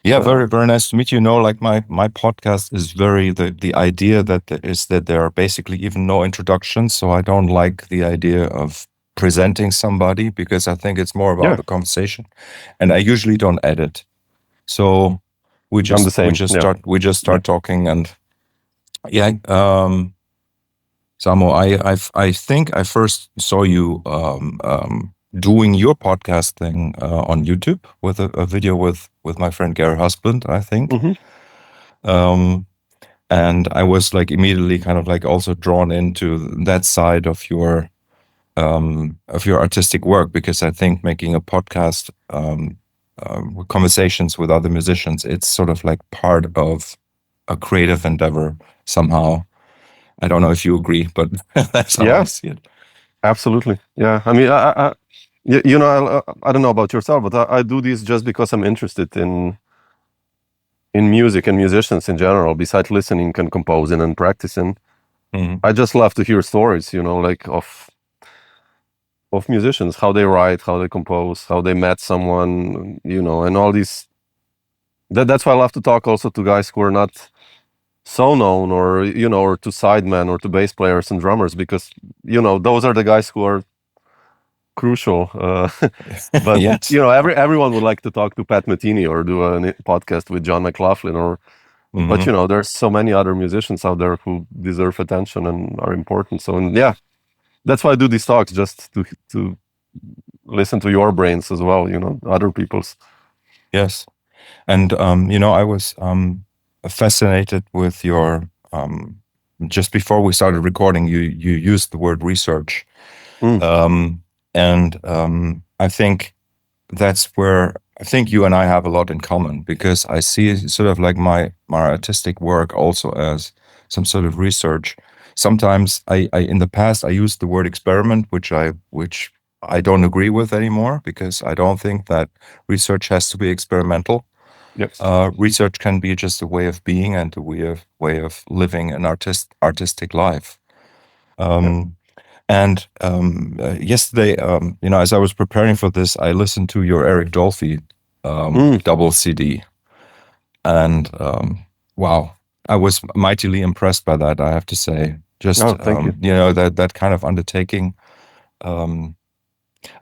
Yeah, Uh, very, very nice to meet you. No, like my podcast is very the idea that is that there are basically even no introductions. So I don't like the idea of presenting somebody because I think it's more about yeah, the conversation, and I usually don't edit. So I'm the same. Yeah, we just yeah. start talking, and yeah, Samo, I think I first saw you doing your podcast thing on YouTube with a video with my friend Gary Husband, I think. Hmm. Um, and I was like immediately kind of like also drawn into that side of your artistic work because I think making a podcast with conversations with other musicians, it's sort of like part of a creative endeavor somehow. I don't know if you agree, but that's how I Yeah, see it. absolutely. Yeah, I mean, you know, I don't know about yourself, but I do this just because I'm interested in music and musicians in general. Besides listening and composing and practicing, Mhm. I just love to hear stories. You know, like of musicians, how they write, how they compose, how they met someone. You know, and all these. That's why I love to talk also to guys who are not so known, or or to sidemen or to bass players and drummers, because those are the guys who are crucial. But Yes. everyone would like to talk to Pat Metheny or do a podcast with John McLaughlin, or but Hmm. there's so many other musicians out there who deserve attention and are important. So, and yeah, that's why I do these talks, just to listen to your brains as well, other people's. Yes. And I was fascinated with your just before we started recording, you used the word research. Mm, Um, and I think that's where I think you and I have a lot in common because I see sort of like my artistic work also as some sort of research. Sometimes I in the past I used the word experiment, which I don't agree with anymore because I don't think that research has to be experimental. yes. Research can be just a way of being and a way of living an artistic life. Yeah. Um, and yesterday, as I was preparing for this, I listened to your Eric Dolphy Mm. double CD, and wow, I was mightily impressed by that. I have to say, just Oh, thank you. that kind of undertaking. Um,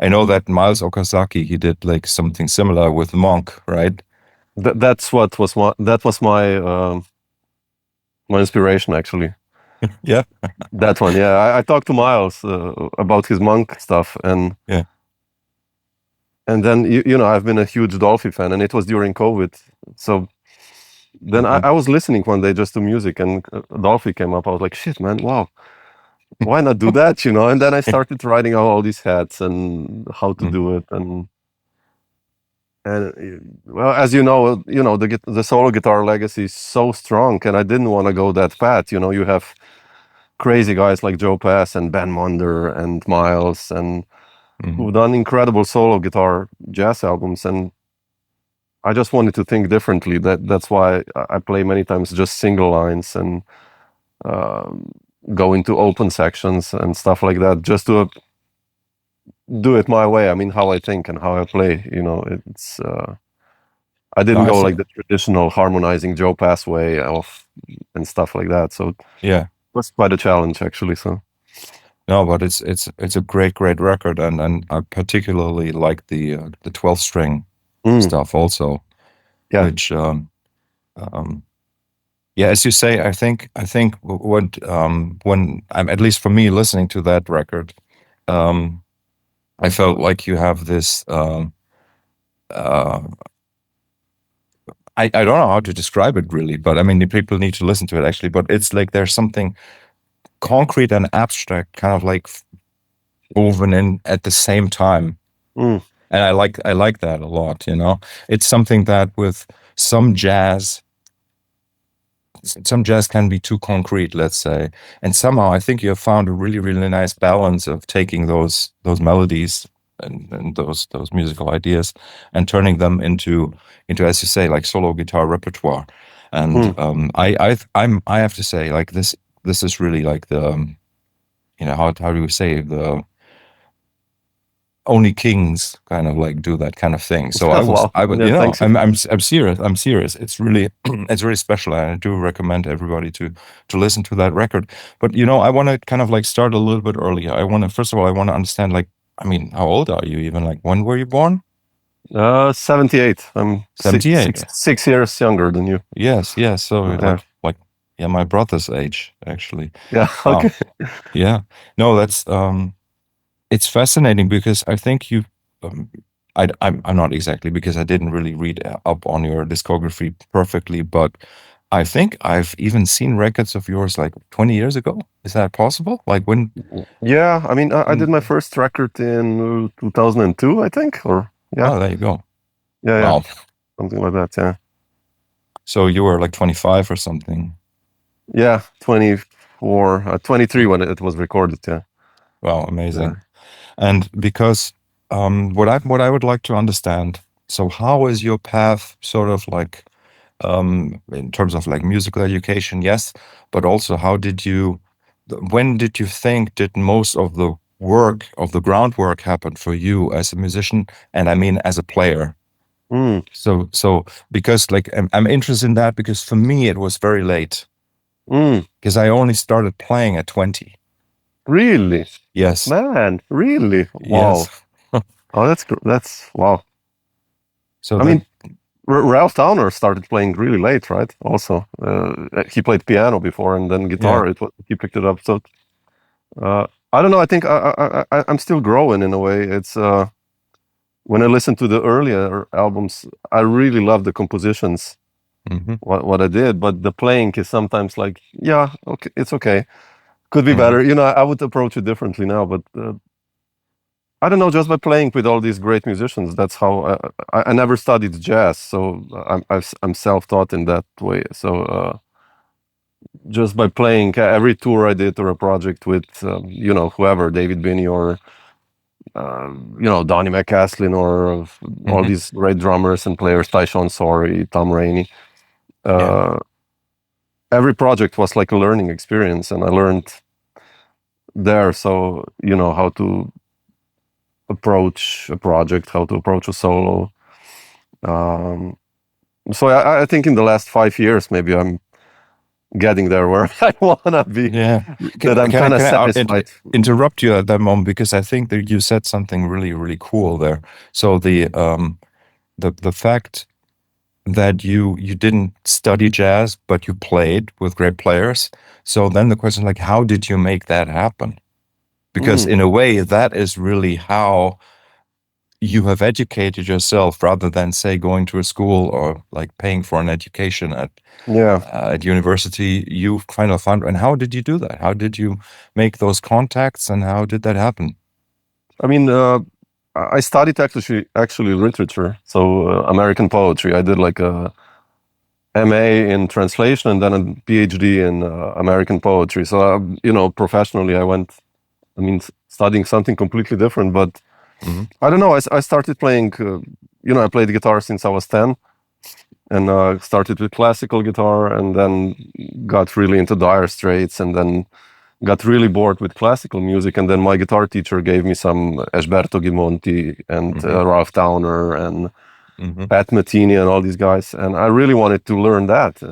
I know that Miles Okazaki he did like something similar with Monk, right? That was my inspiration, actually. Yeah, That one, yeah. I talked to Miles about his monk stuff, yeah. and then I've been a huge Dolphy fan, and it was during COVID. So then Mhm. I was listening one day just to music, and Dolphy came up. I was like, shit, man, wow, why not do that, And then I started writing out all these hats and how to Mm. do it, and well, as the solo guitar legacy is so strong, and I didn't want to go that path. You have crazy guys like Joe Pass and Ben Monder and Miles, and Mhm. who've done incredible solo guitar jazz albums, and I just wanted to think differently. That's why I play many times just single lines and um, go into open sections and stuff like that, just to do it my way. I mean, how I think and how I play. It's I No, didn't I go think like the traditional harmonizing Joe Pass way of and stuff like that. So it yeah. was quite a challenge, actually. So No, but it's a great record, and I particularly like the 12 string mm, stuff also, yeah, which um, yeah, as you say, I think what when I'm at least for me listening to that record, um, I felt like you have this. Uh, I don't know how to describe it really, but I mean the people need to listen to it actually. But it's like there's something concrete and abstract, kind of like woven in at the same time, mm, and I like that a lot. It's something that with some jazz some jazz can be too concrete, let's say, and somehow I think you have found a really nice balance of taking those melodies and those musical ideas and turning them into as you say like solo guitar repertoire. And mm, I have to say like this is really like the how do we say only kings kind of like do that kind of thing. So Wow. I would, Yeah, thanks. I'm serious. I'm serious. It's really, it's really special, and I do recommend everybody to listen to that record. But I want to kind of like start a little bit earlier. First of all, I want to understand, like, I mean, how old are you even? Like, when were you born? 78. I'm 78. 6 years younger than you. Yes, yes. So Yeah. yeah, my brother's age, actually. Yeah. Wow. Okay. Yeah. No, that's it's fascinating because I think um, I'm not exactly, because I didn't really read up on your discography perfectly, but I think I've even seen records of yours like 20 years ago. Is that possible? Like when? Yeah. I mean, I did my Mm. first record in 2002, I think. Or yeah. Oh, there you go. Yeah. Yeah. Wow. Something like that. Yeah. So you were like 25 or something. Yeah. 24, 23 when it was recorded. Yeah. Wow, Yeah. amazing. And because what I would like to understand, so how is your path sort of like in terms of like musical education, yes, but also when did you think did most of the work of the groundwork happen for you as a musician, and I mean as a player? Mm. So because like I'm interested in that, because for me it was very late, Mm. because I only started playing at 20. Really? Yes, Man, really? yes. Wow. Oh, that's wow. So I that. mean, Ralph Towner started playing really late, right? Also, he played piano before and then Yeah. guitar. He picked it up. So I don't know. I think I'm still growing in a way. It's when I listen to the earlier albums, I really love the compositions, Hmm. what I did, but the playing is sometimes like, yeah, okay, it's okay, could be Hmm. better. I would approach it differently now, but I don't know. Just by playing with all these great musicians, that's how I never studied jazz, so I'm self-taught in that way. So just by playing every tour I did or a project with, whoever, David Binney or Donnie McCaslin or all Hmm. these great drummers and players, Tyshawn Sorry, Tom Rainey. Yeah. Uh, every project was like a learning experience, and I learned there. So how to approach a project, how to approach a solo. Um, so I think in the last 5 years, maybe I'm getting there where I wanna be. Yeah. That I'm kind of Can I satisfied. interrupt you at that moment, because I think that you said something really, really cool there. So the fact that you didn't study jazz, but you played with great players. So then the question, like, how did you make that happen? Because Mm, in a way, that is really how you have educated yourself, rather than say going to a school or like paying for an education yeah. at university. You kind of found. And how did you do that? How did you make those contacts, and how did that happen? I mean, I studied actually literature, so American poetry. I did like a MA in translation and then a PhD in American poetry. So professionally, I went. I mean, studying something completely different, but Hmm. I don't know. I started playing. I played guitar since I was 10, and started with classical guitar, and then got really into Dire Straits, and then got really bored with classical music. And then my guitar teacher gave me some Esberto Gimonti and Hmm. Ralph Towner and Hmm. Pat Metheny and all these guys, and I really wanted to learn that.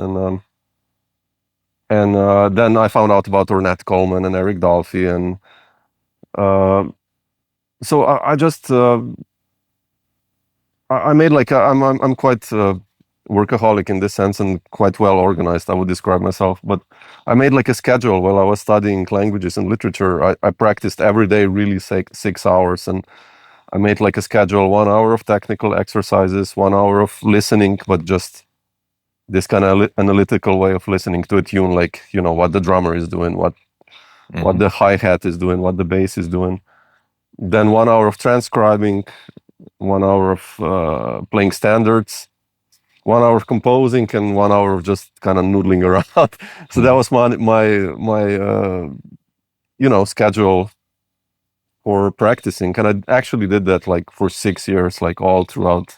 And then I found out about Ornette Coleman and Eric Dolphy, and uh, so I just I made like I'm quite workaholic in this sense and quite well organized, I would describe myself. But I made like a schedule while I was studying languages and literature. I practiced every day, really 6 hours, and I made like a schedule: 1 hour of technical exercises, 1 hour of listening, but just this kind of analytical way of listening to a tune, like what the drummer is doing, what Hmm. the hi-hat is doing, what the bass is doing. Then 1 hour of transcribing, 1 hour of playing standards, 1 hour of composing, and 1 hour of just kind of noodling around. So that Hmm. was my schedule for practicing, and I actually did that like for 6 years, like all throughout.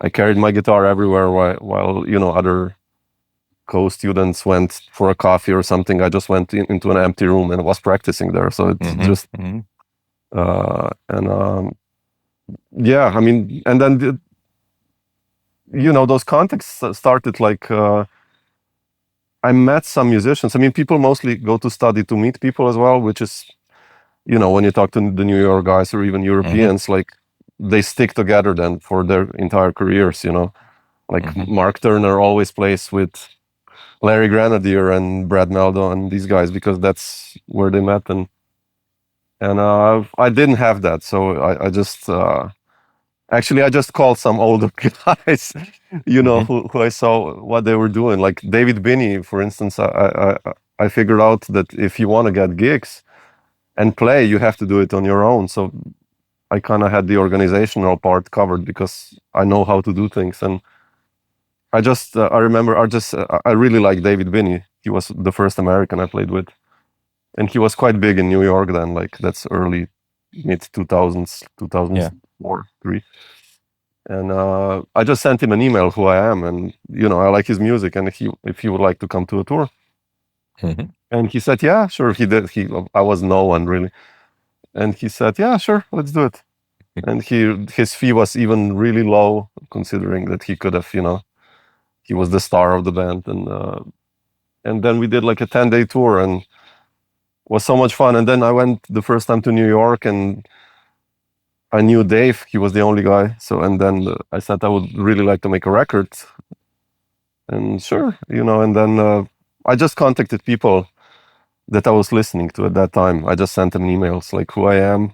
I carried my guitar everywhere while other co-students went for a coffee or something. I just went into an empty room and was practicing there. So it's Hmm. just Hmm. and yeah, I mean, and then those contacts started like I met some musicians. I mean, people mostly go to study to meet people as well, which is, when you talk to the New York guys or even Hmm. Europeans, like they stick together then for their entire careers. Like Hmm. Mark Turner always plays with Larry Grenadier and Brad Meldo and these guys because that's where they met. And I didn't have that. So I just, actually, I just called some older guys, Hmm. who I saw what they were doing. Like David Binney, for instance, I figured out that if you want to get gigs and play, you have to do it on your own. So I kind of had the organizational part covered because I know how to do things. And I remember, I really like David Binney. He was the first American I played with, and he was quite big in New York then. Like that's early mid 2000s, Yeah. 2004, three. And I just sent him an email who I am, and I like his music, and if he would like to come to a tour. Hmm. And he said, yeah, sure. He did. I was no one really, and he said, yeah, sure, let's do it. And his fee was even really low, considering that he could have, he was the star of the band, and then we did like a 10-day tour, and was so much fun. And then I went the first time to New York, and I knew Dave. He was the only guy. So, and then I said I would really like to make a record. And sure, and then I just contacted people that I was listening to at that time. I just sent them emails like who I am.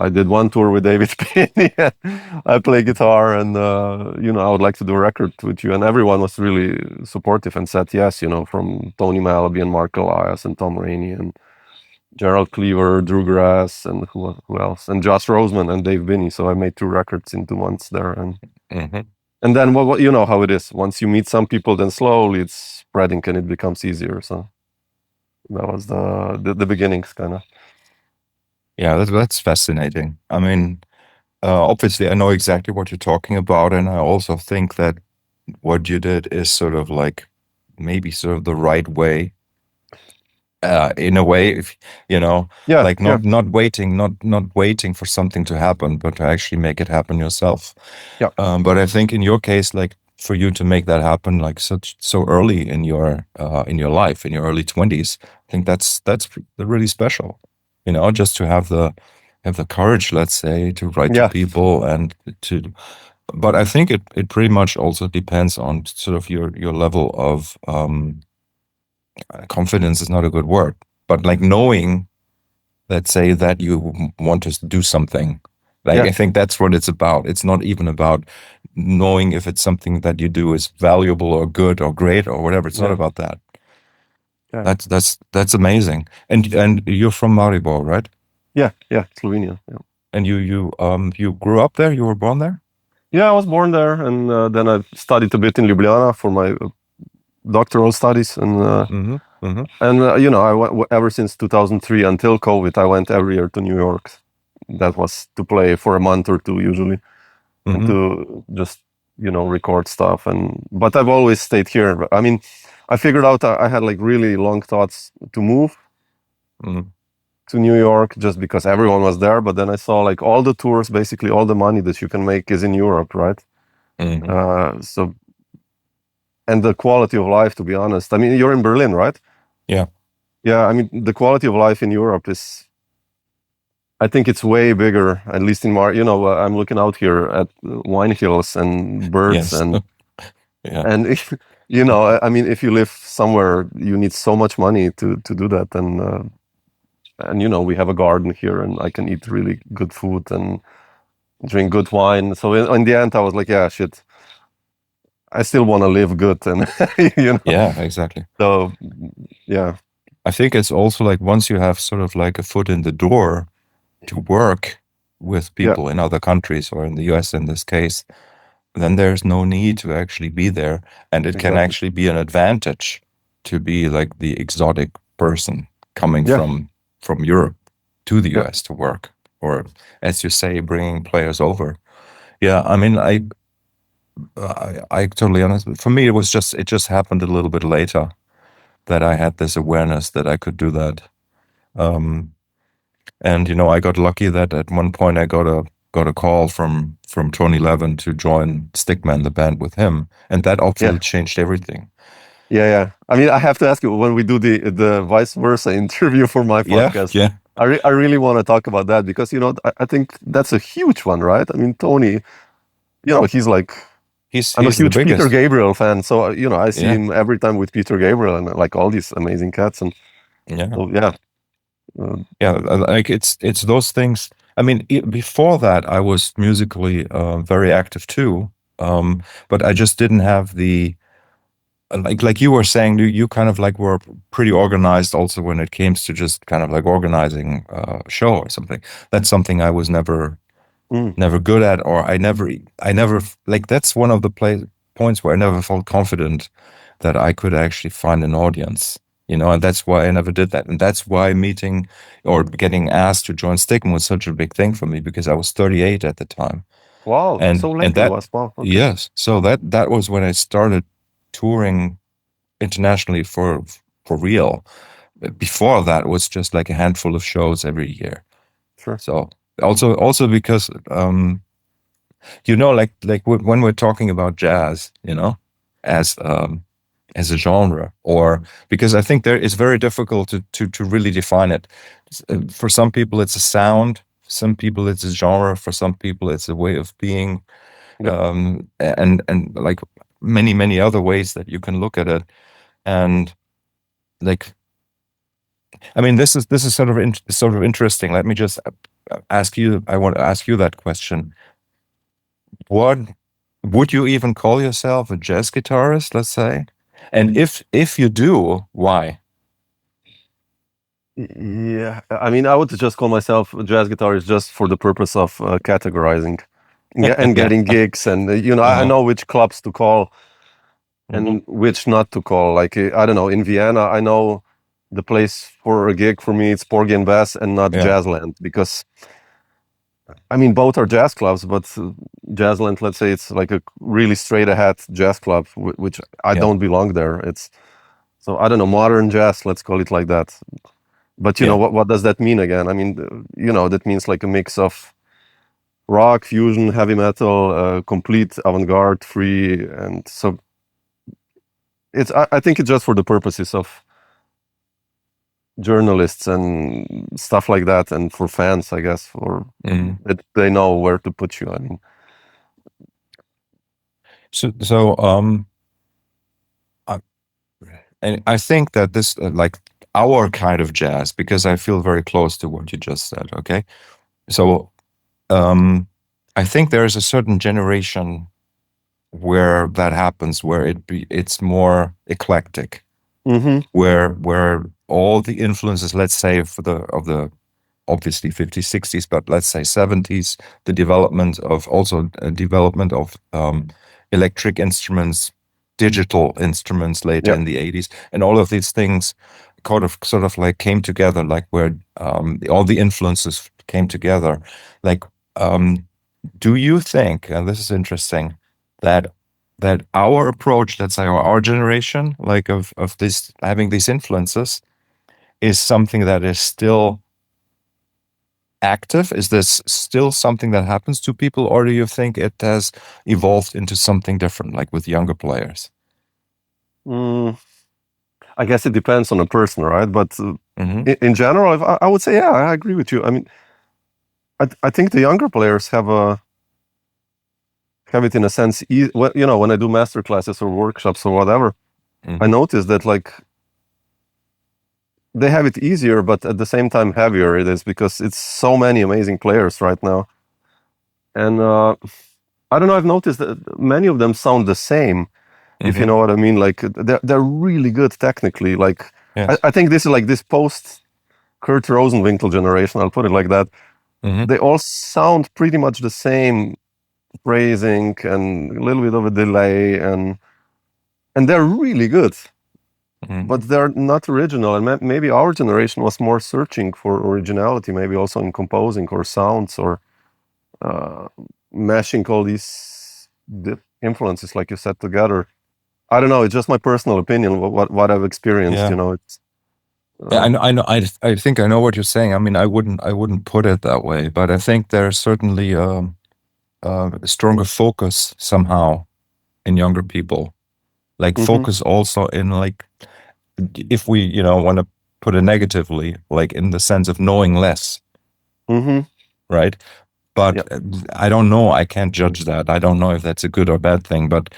I did one tour with David Penny. I play guitar, and I would like to do a record with you. And everyone was really supportive and said yes. From Tony Malaby and Mark Elias and Tom Rainey and Gerald Cleaver, Drew Grass, and who else? And Josh Roseman and Dave Binney. So I made 2 records in 2 months there, Hmm. and then what you know how it is. Once you meet some people, then slowly it's spreading and it becomes easier. So that was the beginnings, kind of. Yeah, that's fascinating. I mean, obviously, I know exactly what you're talking about, and I also think that what you did is sort of like maybe sort of the right way, in a way, if you know, Yeah, like yeah, not waiting for something to happen, but to actually make it happen yourself. yeah, But I think in your case, like for you to make that happen, like so early in your life, in your early 20s, I think that's really special. Just to have the courage, let's say, to write to yeah, people and to. But I think it pretty much also depends on sort of your level of confidence is not a good word, but like knowing, let's say, that you want to do something. Like yeah, I think that's what it's about. It's not even about knowing if it's something that you do is valuable or good or great or whatever. It's not yeah, about that. yeah, That's amazing. And you're from Maribor, right? yeah, yeah. Slovenia. Yeah, And you grew up there. You were born there. yeah. I was born there, and then I studied a bit in Ljubljana for my doctoral studies, Mm-hmm. Mm-hmm. I went ever since 2003 until COVID. I went every year to New York. That was to play for a month or two usually, and Mm-hmm. to just record stuff. But I've always stayed here. I mean, I figured out I had like really long thoughts to move Mm-hmm. to New York just because everyone was there. But then I saw like all the tours, basically all the money that you can make is in Europe, right? Mm-hmm. So, and the quality of life, to be honest. I mean, you're in Berlin, right? Yeah. Yeah, I mean, the quality of life in Europe is, I think it's way bigger, at least in I'm looking out here at wine hills and birds Yes. and Yeah. and if, I mean, if you live somewhere, you need so much money to do that, and we have a garden here, and I can eat really good food and drink good wine. So in the end, I was like, yeah, shit, I still want to live good, and you know, Yeah. Exactly. so yeah, I think it's also like once you have sort of like a foot in the door to work with yeah, people in other countries or in the US in this case, then there's no need to actually be there. And it can exactly, actually be an advantage to be like the exotic person coming yeah, from Europe to the yeah, US to work, or as you say, bringing players over. Yeah, I mean, I totally understand. For me, it just happened a little bit later that I had this awareness that I could do that. Um, and I got lucky that at one point I got got a call from Tony Levin to join Stickman, the band, with him, and that obviously Yeah, changed everything. yeah. I mean, I have to ask you, when we do the vice versa interview for my Yeah, podcast, yeah. I really want to talk about that because I think that's a huge one, right? I mean, Tony, he's like, I'm a He's the huge Peter biggest. Gabriel fan, so I see Yeah, him every time with Peter Gabriel and like all these amazing cats, and yeah, so yeah, uh, yeah. Like it's those things. I mean, before that, I was musically very active too, but I just didn't have the like you were saying. You kind of like were pretty organized also when it came to just kind of like organizing a show or something. That's something I was mm, never good at, or I never like that's one of the points where I never felt confident that I could actually find an audience, and that's why I never did that. And that's why meeting or getting asked to join Stigma was such a big thing for me, because I was 38 at the time. wow, so And late it that, was. Wow, okay, yes, so that was when I started touring internationally for real. Before that was just like a handful of shows every year. sure, So also because like when we're talking about jazz, as as a genre, or because I think there it's very difficult to really define it. For some people, it's a sound. For some people, it's a genre. For some people, it's a way of being, yeah. and like many other ways that you can look at it. And like, I mean, this is sort of interesting. Let me just ask you. I want to ask you that question. What would you even call yourself a jazz guitarist, let's say? And if you do, why? Yeah, I mean, I would just call myself a jazz guitarist just for the purpose of categorizing and Yeah. getting gigs, and I Uh-huh. know which clubs to call Hmm. and which not to call. Like I don't know, in Vienna, I know the place for a gig for me it's Porgy and Bess and not Yeah. Jazzland, because I mean both are jazz clubs, but Jazzland, let's say, it's like a really straight ahead jazz club, which I Yeah. don't belong there. It's so I don't know, modern jazz, let's call it like that. But Yeah. what does that mean again? I mean, that means like a mix of rock, fusion, heavy metal, complete avant-garde, free, and so it's. I think it's just for the purposes of journalists and stuff like that, and for fans, I guess, for Mhm. that they know where to put you. I mean, So I, and I think that this like our kind of jazz, because I feel very close to what you just said. Okay, so um, I think there is a certain generation where that happens, where it's more eclectic, hmm where all the influences, let's say, for the of the obviously 50s, 60s, but let's say 70s, the development of electric instruments, digital instruments later yeah, in the 80s, and all of these things sort of like came together, like where all the influences came together. Like, do you think, and this is interesting, that our approach, let's say our generation, like of this having these influences, is something that is still active? Is this still something that happens to people, or do you think it has evolved into something different, like with younger players? mm, I guess it depends on a person, right? But Hmm. in general, if I would say, yeah, I agree with you. I mean, I think the younger players have it in a sense. When I do master classes or workshops or whatever, I Hmm. notice that like they have it easier, but at the same time heavier it is, because it's so many amazing players right now. And I don't know, I've noticed that many of them sound the same, if you Hmm. know what I mean. Like they're really good technically. Like Yes. I think this is like this post Kurt Rosenwinkel generation, I'll put it like that. Hmm. They all sound pretty much the same, phrasing and a little bit of a delay, and they're really good, Hmm. but they're not original. And maybe our generation was more searching for originality, maybe also in composing or sounds, or uh, mashing all these influences, like you said, together. I don't know. It's just my personal opinion. What I've experienced. Yeah. It's. Yeah, Um, I know. I think I know what you're saying. I mean, I wouldn't put it that way, but I think there's certainly a stronger focus somehow in younger people. Like hmm focus also in like, if we, want to put it negatively, like in the sense of knowing less, hmm right? But Yeah, I don't know. I can't judge that. I don't know if that's a good or bad thing. But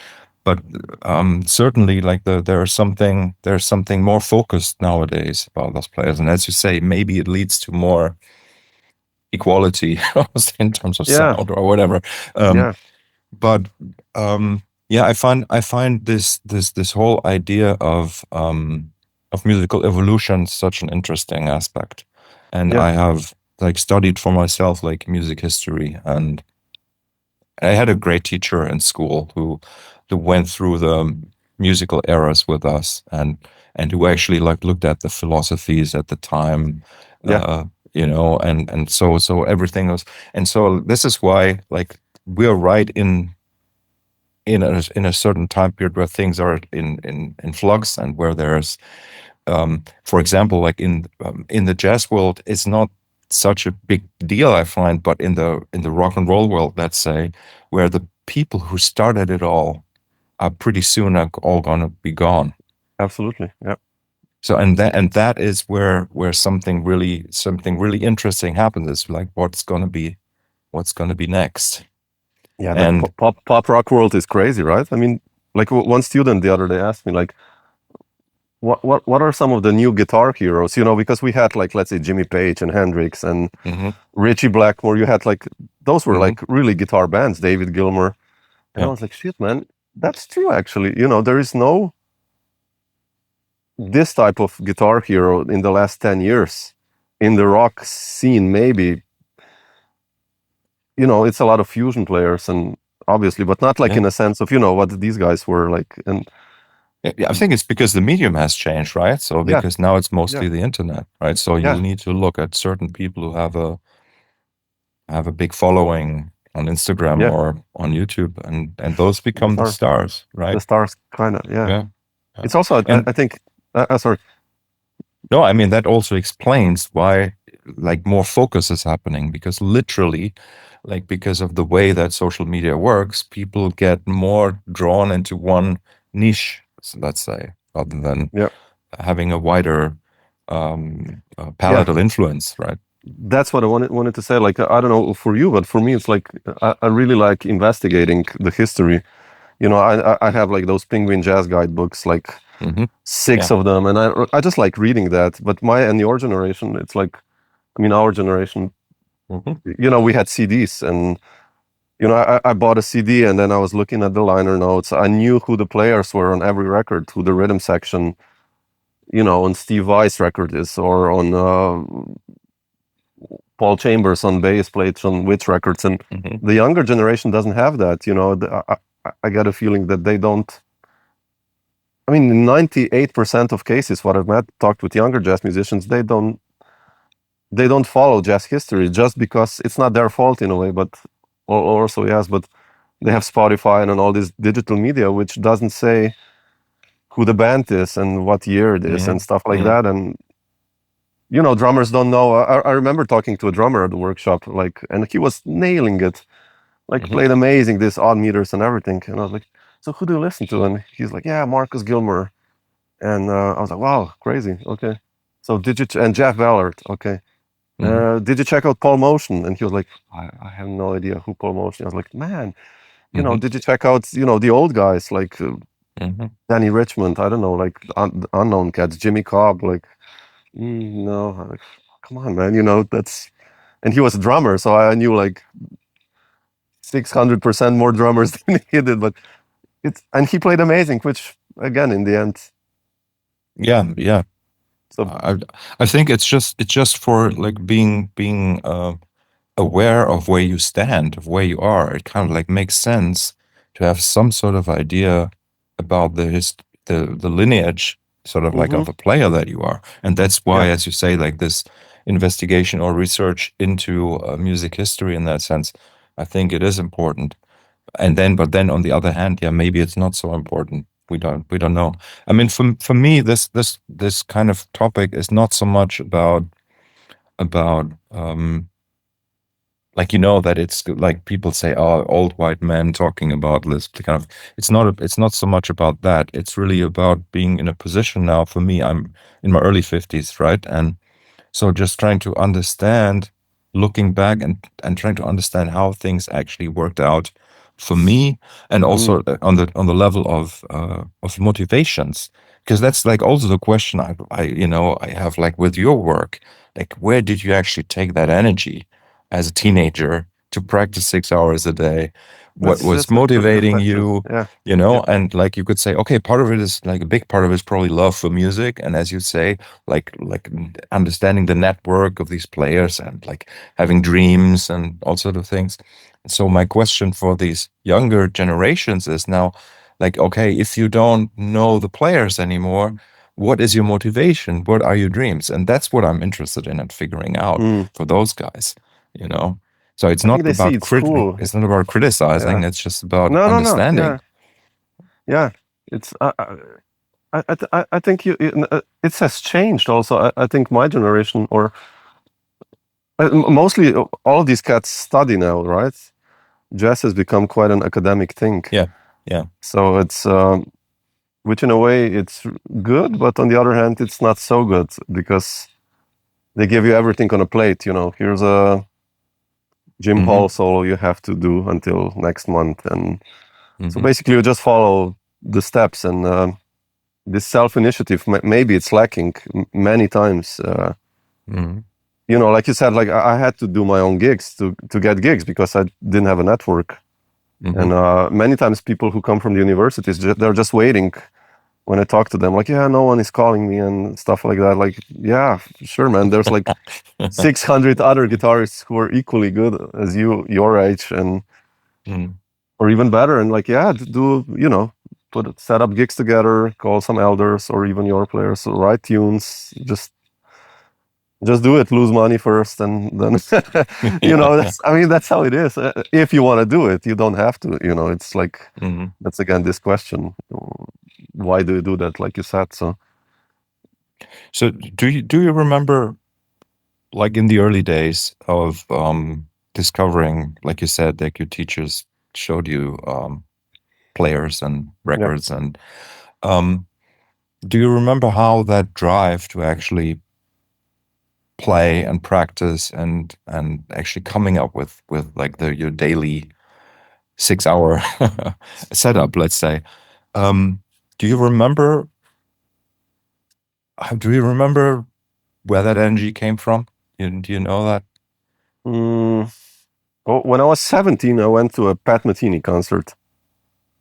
certainly, like there's something more focused nowadays about those players. And as you say, maybe it leads to more equality in terms of yeah, sound or whatever. Um, yeah, but yeah, I find this whole idea of musical evolution such an interesting aspect, and yeah, I have like studied for myself like music history, and I had a great teacher in school who went through the musical eras with us, and who actually like looked at the philosophies at the time, yeah, and so everything was, and so this is why like we're right in a certain time period where things are in flux, and where there's for example, like in the jazz world, it's not such a big deal, I find, but in the rock and roll world, let's say, where the people who started it all are pretty soon are all gonna be gone. absolutely. Yeah, So and that is where something really interesting happens. Is like what's gonna be next. yeah. The And pop rock world is crazy, right? I mean, like one student the other day asked me, like, what are some of the new guitar heroes? You know, because we had like, let's say, Jimmy Page and Hendrix and hmm Richie Blackmore. You had like those were hmm like really guitar bands. David Gilmour, and I yeah, was like, shit, man, that's true. Actually, you know, there is no this type of guitar hero in the last 10 years in the rock scene. Maybe, you know, it's a lot of fusion players and obviously, but not like yeah. in a sense of, you know, what these guys were like. And Yeah, I think it's because the medium has changed, right? So yeah, because now it's yeah, mostly the internet, right? So you yeah, need to look at certain people who have a big following on Instagram yeah. or on YouTube, and those Those become the are stars, the right? stars, kind of. Yeah. Yeah, yeah. It's also, And I think, sorry. no, I mean that also explains why like more focus is happening, because literally, like because of the way that social media works, people get more drawn into one niche, let's say, rather than Yeah, having a wider yeah. palette of influence, right? That's what I wanted to say. Like, I don't know for you, but for me, it's like I really like investigating the history. You know, I have like those Penguin Jazz guidebooks, like hmm six Yeah. of them, and I just like reading that. But my and your generation, it's like, I mean, our generation, hmm you know, we had CDs, and you know, I bought a CD, and then I was looking at the liner notes. I knew who the players were on every record, who the rhythm section, you know, on Steve Vai record is, or on Paul Chambers on bass plates on which records. And hmm the younger generation doesn't have that. You know, I get a feeling that they don't. I mean, in 98% of cases, what I've met, talked with younger jazz musicians, they don't follow jazz history just because it's not their fault in a way, but also yes, but they have Spotify and all this digital media, which doesn't say who the band is and what year it is and hmm stuff like hmm that. And you know, drummers don't know. I remember talking to a drummer at the workshop, like, and he was nailing it, like hmm played amazing, this odd meters and everything. And I was like, so who do you listen to? And he's like, yeah, Marcus Gilmer. And I was like, wow, crazy. Okay. So did you, and Jeff Ballard. Okay. hmm Did you check out Paul Motion? And he was like, I have no idea who Paul Motion. I was like, man, you know, hmm did you check out, you know, the old guys like hmm Danny Richmond? I don't know, like unknown cats, Jimmy Cobb. Like, no, I'm like, come on, man, you know, that's, and he was a drummer. So I knew like 600% more drummers than he did, but and he played amazing, which again, in the end, Yeah, yeah. so I think it's just for like being aware of where you stand, of where you are. It kind of like makes sense to have some sort of idea about the lineage, sort of like hmm of a player that you are, and that's why, yeah, as you say, like this investigation or research into music history in that sense, I think it is important. But then on the other hand, yeah, maybe it's not so important. we don't know. I mean, for me, this kind of topic is not so much about like, that it's like people say, oh, old white men talking about this kind of. It's not so much about that. It's really about being in a position now. For me, I'm in my early 50s, right? And so just trying to understand, looking back and trying to understand how things actually worked out for me, and also on the level of motivations, because that's like also the question I have, like with your work, like where did you actually take that energy as a teenager to practice 6 hours a day? What was That's a pretty good motivating question. you? Yeah. Yeah. And like you could say, okay, part of it is like a big part of it is probably love for music, and as you say, like understanding the network of these players and like having dreams and all sort of things. So my question for these younger generations is now, like, okay, if you don't know the players anymore, what is your motivation? What are your dreams? And that's what I'm interested in and figuring out for those guys, you know. So it's I think not they see about it's cool. it's not about criticizing. Yeah. It's just about No. understanding. Yeah. Yeah. It's I think it has changed also. I think my generation, or mostly all of these cats study now, right? Jazz has become quite an academic thing. Yeah, yeah. So it's which in a way it's good, but on the other hand, it's not so good because they give you everything on a plate. Here's a Jim Hall solo you have to do until next month, and so basically you just follow the steps. And this self-initiative, maybe it's lacking many times. Like you said, like I had to do my own gigs to get gigs because I didn't have a network. And many times people who come from the universities, they're just waiting when I talk to them, like, yeah, no one is calling me and stuff like that. Like, yeah, sure, man. There's like 600 other guitarists who are equally good as you, your age, and or even better. And like, yeah, set up gigs together, call some elders or even your players, write tunes, just do it, lose money first, and then that's how it is. If you want to do it, you don't have to. It's like that's again this question: why do you do that? Like you said, so do you remember, like in the early days of discovering, like you said, like your teachers showed you players and yeah. records, and do you remember how that drive to actually play and practice and actually coming up with like your daily 6 hour setup, let's say, do you remember where that energy came from? Do you know that? Well, when I was 17, I went to a Pat Metheny concert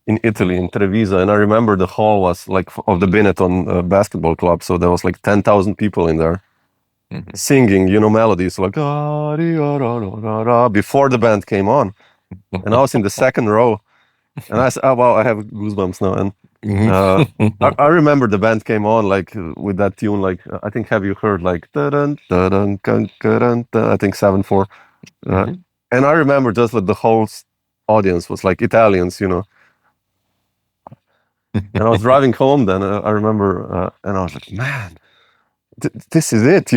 in Italy, in Treviso, and I remember the hall was like of the Benetton basketball club, so there was like 10,000 people in there singing, melodies like before the band came on, and I was in the second row, and I said, "Oh wow, I have goosebumps now." And I remember the band came on like with that tune, like I think, have you heard like da-dun, da-dun, dun, I think 7/4, and I remember just like the whole audience was like Italians, And I was driving home then. I remember, and I was like, man, this is it,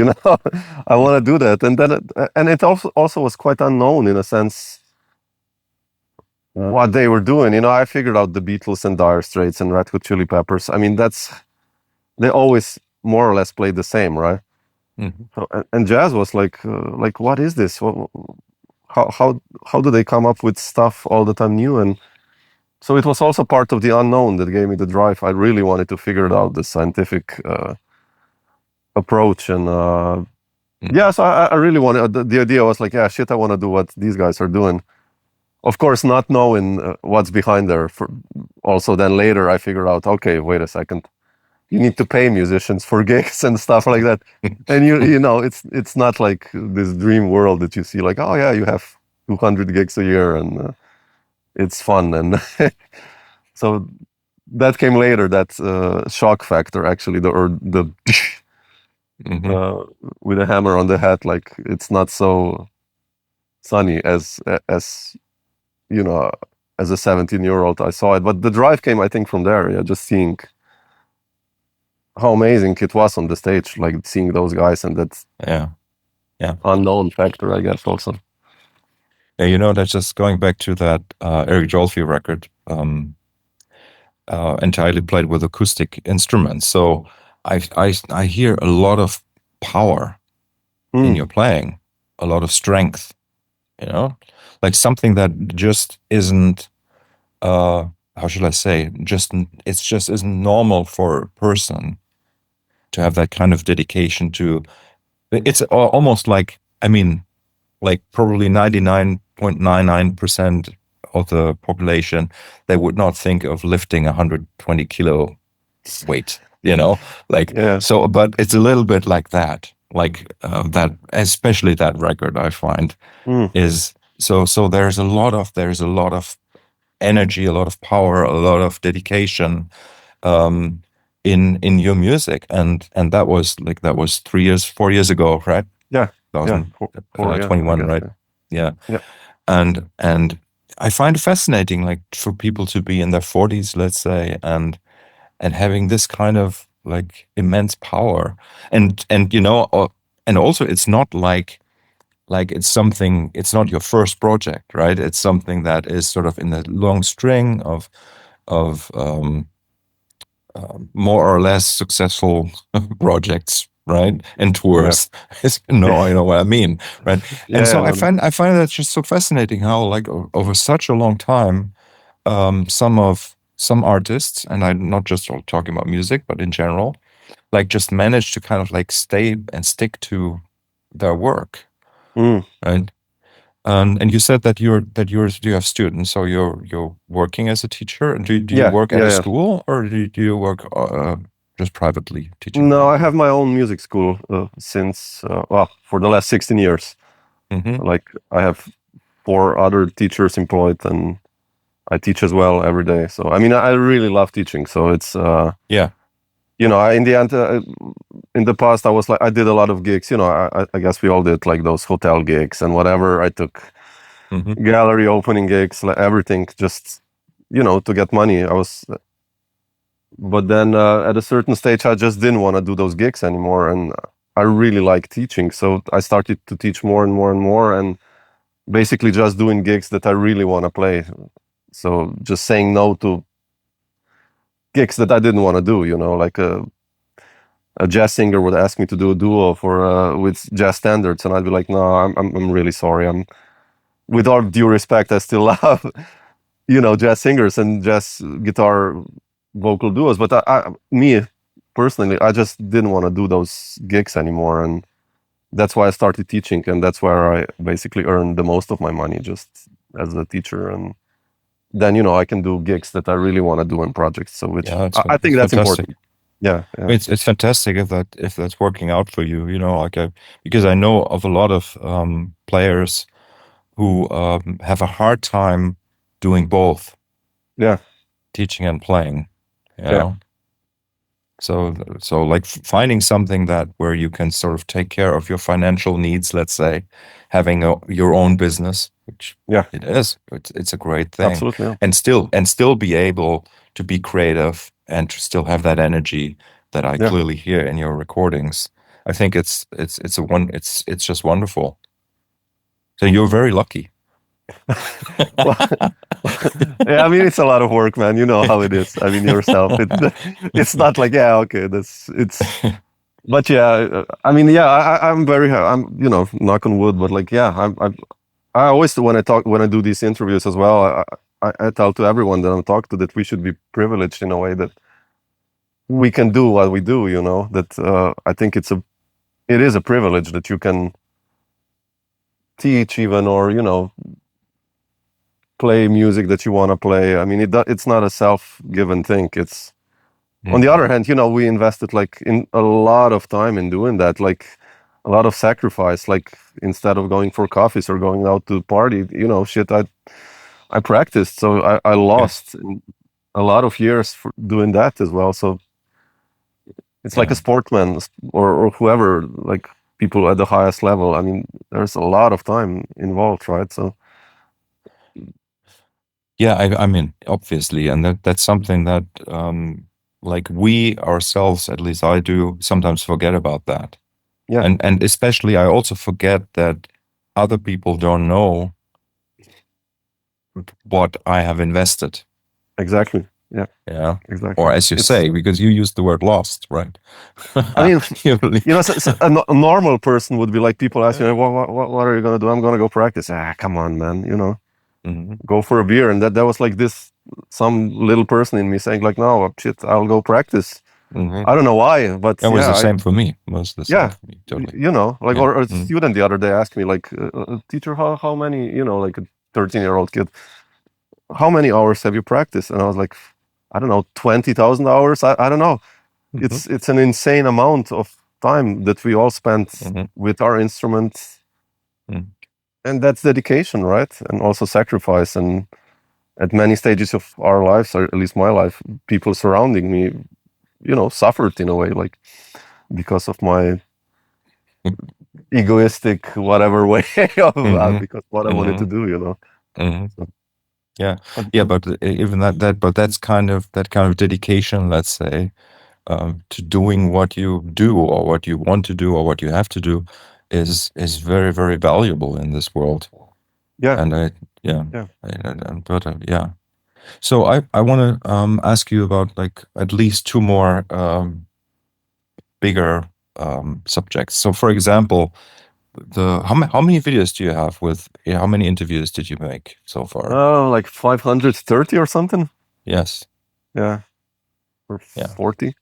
I want to do that. And then, it also was quite unknown in a sense what they were doing. I figured out the Beatles and Dire Straits and Red Hot Chili Peppers. I mean, they always more or less played the same, right? So, and jazz was like, what is this? How do they come up with stuff all the time new? And so it was also part of the unknown that gave me the drive. I really wanted to figure it out, the scientific approach. And yeah, so I really wanted, the idea was like, yeah, shit, I want to do what these guys are doing. Of course, not knowing what's behind there. Also, then later I figured out, okay, wait a second. You need to pay musicians for gigs and stuff like that. And it's not like this dream world that you see like, oh yeah, you have 200 gigs a year and it's fun. And so that came later, that shock factor, actually, the with a hammer on the head, like it's not so sunny as as a 17-year-old, I saw it. But the drive came, I think, from there. Yeah, just seeing how amazing it was on the stage, like seeing those guys, and that Yeah. Yeah. unknown factor, I guess, also. Yeah, you know, that's just going back to that Eric Jolfi record, entirely played with acoustic instruments. So I hear a lot of power in your playing, a lot of strength, you know, like something that just isn't, how should I say, it's just isn't normal for a person to have that kind of dedication to. It's almost like, I mean, like probably 99.99% of the population, they would not think of lifting 120 kilo weight, you know, like, Yeah. so, but it's a little bit like that, like that, especially that record I find is so there's a lot of energy, a lot of power, a lot of dedication in your music, and that was 4 years ago, right? Yeah. Yeah. 2021, I guess. right? Yeah. Yeah. And I find it fascinating, like for people to be in their 40s, let's say, and having this kind of like immense power, and you know, and also it's not like it's something, it's not your first project, right? It's something that is sort of in a long string of more or less successful projects, right? And tours. No, you know what I mean, right? And so I find that just so fascinating how, like, over such a long time, some artists, and I'm not just talking about music, but in general, like just manage to kind of like stay and stick to their work, right? And you said that you have students, so you're working as a teacher. And do you work at a Yeah. school, or do you work just privately teaching No, I piano? have my own music school since for the last 16 years. Like I have 4 other teachers employed, and I teach as well every day. So I mean, I really love teaching. So it's Yeah. you know, in the end, in the past, I was like, I did a lot of gigs. You know, I guess we all did, like those hotel gigs and whatever. I took gallery opening gigs, like everything, just, you know, to get money. But then at a certain stage, I just didn't want to do those gigs anymore, and I really like teaching. So I started to teach more and more and more, and basically just doing gigs that I really want to play. So just saying no to gigs that I didn't want to do. You know, like a jazz singer would ask me to do a duo for with jazz standards, and I'd be like, no, I'm really sorry. With all due respect, I still love, you know, jazz singers and jazz guitar vocal duos, but me personally, I just didn't want to do those gigs anymore, and that's why I started teaching, and that's where I basically earn the most of my money, just as a teacher. And then, you know, I can do gigs that I really want to do in projects. So which I think that's fantastic. important. Yeah. It's fantastic if that's working out for you. You know, like because I know of a lot of players who have a hard time doing both. Yeah. Teaching and playing. You Yeah. know? So like finding something that where you can sort of take care of your financial needs, let's say, having your own business, which it is, it's a great thing. Absolutely. Yeah. And still be able to be creative and to still have that energy that I clearly hear in your recordings. I think it's just wonderful. So you're very lucky. Yeah, I mean, it's a lot of work, man. You know how it is. I mean, yourself. It's not like, yeah, okay, but yeah, I mean, yeah, I'm you know, knock on wood, but like, yeah, I always, when I do these interviews as well, I tell to everyone that I'm talking to that we should be privileged in a way that we can do what we do, you know, that I think it is a privilege that you can teach even, or, you know, play music that you want to play. I mean, it's not a self-given thing. It's on the other hand, you know, we invested like in a lot of time in doing that, like a lot of sacrifice. Like instead of going for coffees or going out to party, you know, shit, I practiced, so I lost a lot of years for doing that as well. So it's like a sportsman or whoever, like people at the highest level. I mean, there's a lot of time involved, right? So Yeah, I mean, obviously, and that's something that, like we ourselves, at least I do, sometimes forget about that, Yeah, and especially I also forget that other people don't know what I have invested. exactly. Yeah, Yeah, exactly. or as you It's, say, because you used the word lost, right? I mean, You believe- so a normal person would be like, people ask you, what are you gonna do? I'm gonna go practice. Ah, come on, man. Mhm, Go for a beer. And that was like this, some little person in me saying like, no, shit, I'll go practice. mhm. I don't know why, but That was yeah, the same for me. Was the same yeah, for me, totally. like, Yeah. or a Mhm, student the other day asked me like, teacher, how many, like a 13-year-old kid, how many hours have you practiced? And I was like, I don't know, 20,000 hours. I don't know. mhm, It's an insane amount of time that we all spent mhm, with our instruments, mhm, and that's dedication, right? And also sacrifice. And at many stages of our lives, or at least my life, people surrounding me, suffered in a way, like because of my egoistic whatever way of mhm, because what I wanted to mhm, do. mhm. So, Yeah, yeah, but but even but that's kind of dedication, let's say, to doing what you do or what you want to do or what you have to do, is very very valuable in this world. yeah, And yeah, yeah. but yeah. So I want to ask you about like at least two more bigger subjects. So, for example, how many videos do you have with? Yeah, how many interviews did you make so far? Oh, like 530 or something. Yes. Yeah, or Yeah. 40,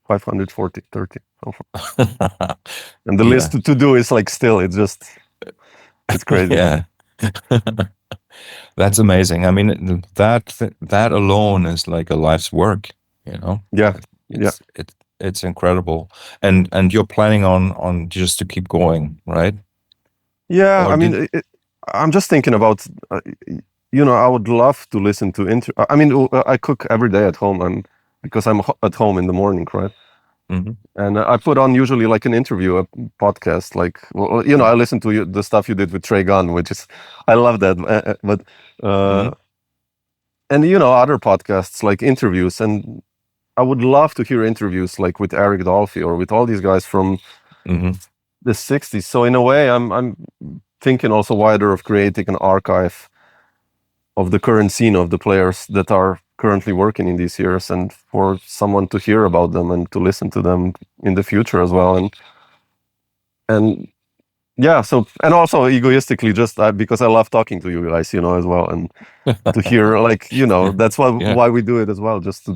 540, 30. So far. And the list Yeah. to do is like still, it's crazy. Yeah. That's amazing. I mean, that alone is like a life's work, you know. Yeah, yeah. It's incredible. And you're planning on just to keep going, right? Yeah, Or I mean, did I'm just thinking about, I would love to listen to I mean, I cook every day at home, because I'm at home in the morning, right? Mhm, And I put on usually like an interview, a podcast, like, well, I listen to the stuff you did with Trey Gunn, which is, I love that. But, mhm, and, other podcasts, like interviews. And I would love to hear interviews like with Eric Dolphy or with all these guys from mhm, the 60s. So in a way, I'm thinking also wider of creating an archive of the current scene of the players that are currently working in these years, and for someone to hear about them and to listen to them in the future as well. And yeah, so, and also egoistically, just because I love talking to you guys, as well, and to hear like, that's yeah. why we do it as well, just